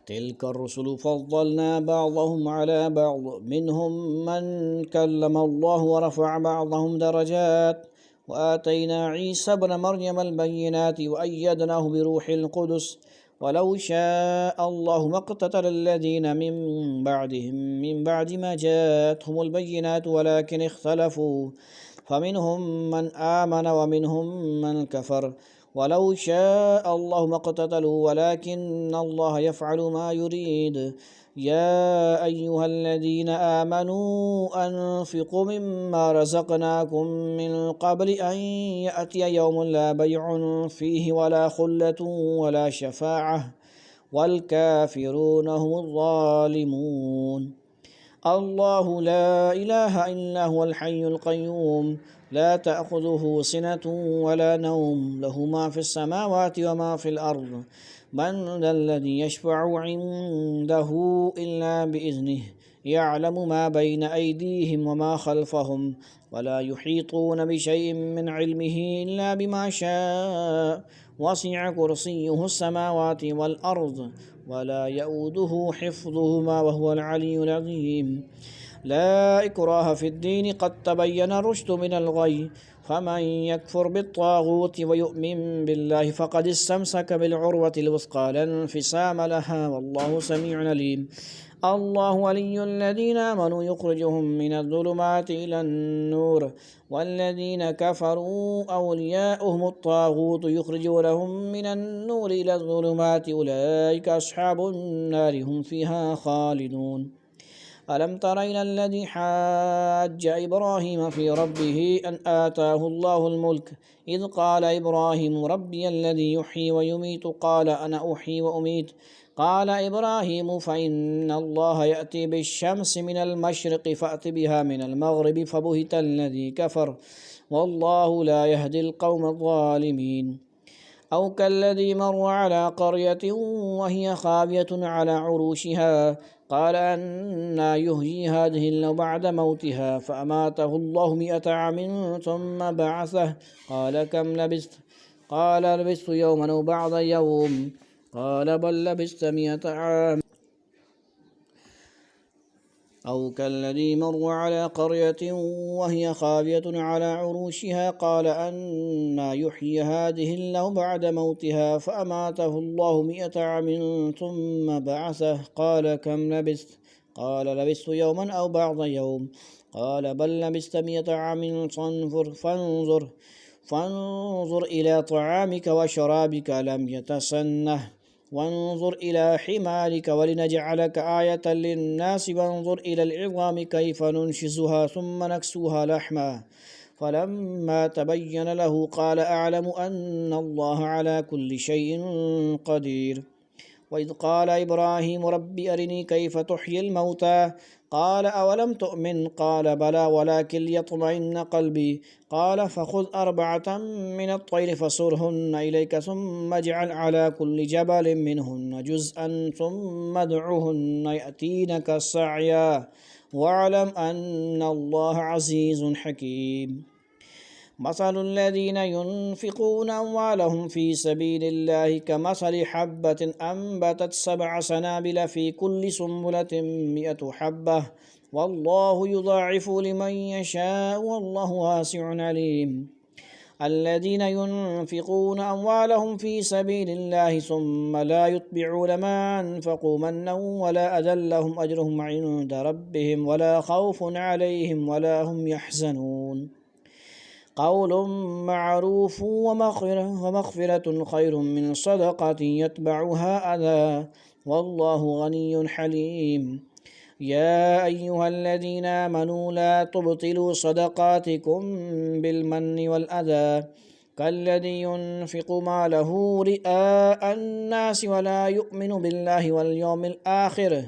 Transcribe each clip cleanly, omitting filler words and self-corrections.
تلك الرسل فضلنا بعضهم على بعض منهم من كلم الله ورفع بعضهم درجات وآتينا عيسى ابن مريم البينات وأيدناه بروح القدس ولو شاء الله ما اقتتل الذين من بعدهم من بعد ما جاءتهم البينات ولكن اختلفوا فمنهم من آمن ومنهم من كفر ولو شاء الله ما اقتتلوا ولكن الله يفعل ما يريد يا أيها الذين آمنوا أنفقوا مما رزقناكم من قبل أن يأتي يوم لا بيع فيه ولا خلة ولا شفاعة والكافرون هم الظالمون الله لا إله إلا هو الحي القيوم لا تأخذه سنة ولا نوم له ما في السماوات وما في الأرض من ذا الذي يشفع عنده إلا بإذنه يعلم ما بين أيديهم وما خلفهم ولا يحيطون بشيء من علمه إلا بما شاء وسع كرسيه السماوات والأرض ولا يؤوده حفظهما وهو العلي العظيم لا إكراه في الدين قد تبين الرشد من الغي فمن يكفر بالطاغوت ويؤمن بالله فقد استمسك بالعروة الوثقى لا انفصام لها والله سميع عليم الله ولي الذين آمنوا يخرجهم من الظلمات إلى النور والذين كفروا أولياؤهم الطاغوت يخرجونهم من النور إلى الظلمات أولئك أصحاب النار هم فيها خالدون ألم تر إلى الذي حاج إبراهيم في ربه أن آتاه الله الملك إذ قال إبراهيم ربي الذي يحيي ويميت قال أنا أحيي وأميت قال إبراهيم فإن الله يأتي بالشمس من المشرق فأت بها من المغرب فبهت الذي كفر والله لا يهدي القوم الظالمين أو كالذي مر على قرية وهي خاوية على عروشها قال أنى يحيي هذه الله بعد موتها فأماته الله 100 عام ثم بعثه قال كم لبثت قال لبثت يوما أو بعض يوم قال بل لبثت 100 عام أو كالذي مر على قرية وهي خاوية على عروشها قال أنى يحيي هذه الله بعد موتها فأماته الله 100 عام ثم بعثه قال كم لبثت قال لبثت يوما أو بعض يوم قال بل لبثت 100 عام فانظر إلى طعامك وشرابك لم يتسنه وانظر إلى حمارك ولنجعلك آية للناس وانظر إلى العظام كيف ننشزها ثم نكسوها لحما فلما تبين له قال أعلم أن الله على كل شيء قدير وإذ قال إبراهيم رب أرني كيف تحيي الموتى قال أولم تؤمن قال بلى ولكن ليطمئن قلبي قال فخذ 4 من الطير فصرهن إليك ثم اجعل على كل جبل منهن جزءا ثم ادعهن يأتينك سعيا واعلم أن الله عزيز حكيم مثل الذين ينفقون أموالهم في سبيل الله كمثل حبة أنبتت 7 سنابل في كل سنبلة 100 حبة والله يضاعف لمن يشاء والله واسع عليم الذين ينفقون أموالهم في سبيل الله ثم لا يتبعون ما أنفقوا منا ولا أذى لهم أجرهم عند ربهم ولا خوف عليهم ولا هم يحزنون قول معروف ومغفرة خير من صدقة يتبعها أذى والله غني حليم يا أيها الذين آمنوا لا تبطلوا صدقاتكم بالمن والأذى كالذي ينفق ماله رئاء الناس ولا يؤمن بالله واليوم الآخر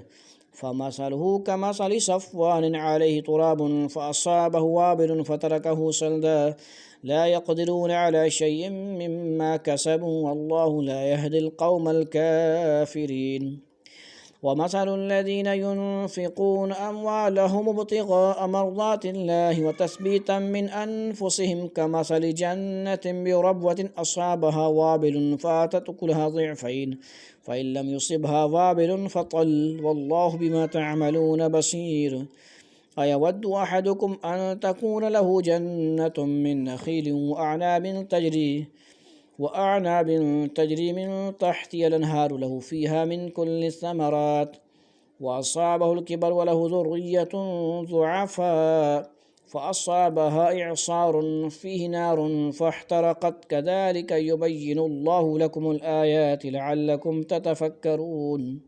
فمثله كمثل صفوان عليه تراب فأصابه وابل فتركه صلدا لا يقدرون على شيء مما كسبوا والله لا يهدي القوم الكافرين ومثل الذين ينفقون أموالهم ابتغاء مرضات الله وتثبيتا من أنفسهم كمثل جنة بربوة أصابها وابل فآتت أكلها ضعفين فإن لم يصبها وابل فطل والله بما تعملون بصير أيود أحدكم أن تكون له جنة من نخيل وأعناب تجري من تحتها الأنهار له فيها من كل الثمرات وأصابه الكبر وله ذرية ضعفاء فأصابها إعصار فيه نار فاحترقت كذلك يبين الله لكم الآيات لعلكم تتفكرون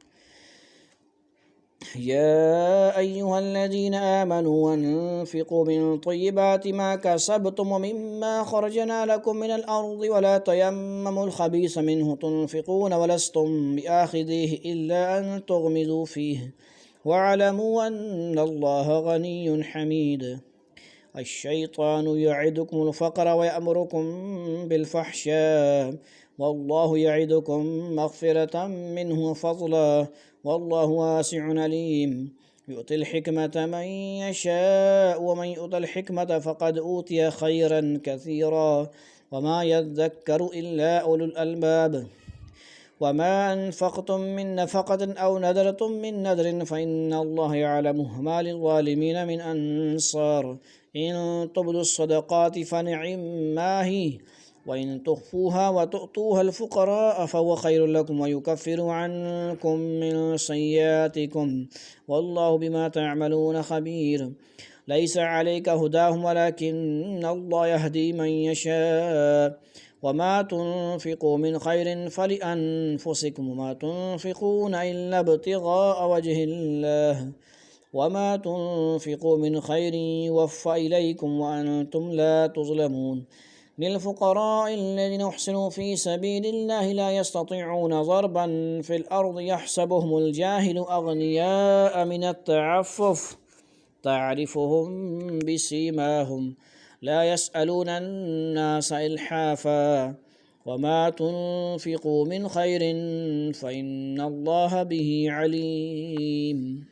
يا أيها الذين آمنوا أنفقوا من طيبات ما كسبتم ومما خرجنا لكم من الأرض ولا تيمموا الخبيث منه تنفقون ولستم بآخذيه إلا أن تغمضوا فيه واعلموا أن الله غني حميد الشيطان يعدكم الفقر ويأمركم بالفحشاء والله يعدكم مغفرة منه وفضلا والله واسع عليم يؤتي الحكمة من يشاء ومن يؤت الحكمة فقد أوتي خيرا كثيرا وما يذكر إلا أولو الألباب وما أنفقتم من نفقة أو نذرتم من نذر فإن الله يعلمه ما للظالمين من أنصار إن تبدوا الصدقات فنعم ما هي وإن تخفوها وتؤتوها الفقراء فهو خير لكم ويكفر عنكم من سيئاتكم والله بما تعملون خبير ليس عليك هداهم ولكن الله يهدي من يشاء وما تنفقوا من خير فلأنفسكم وما تنفقون إلا ابتغاء وجه الله وما تنفقوا من خير يوفى إليكم وأنتم لا تظلمون للفقراء الذين أحسنوا في سبيل الله لا يستطيعون ضربا في الأرض يحسبهم الجاهل أغنياء من التعفف تعرفهم بسيماهم لا يسألون الناس إلحافا وما تنفقوا من خير فإن الله به عليم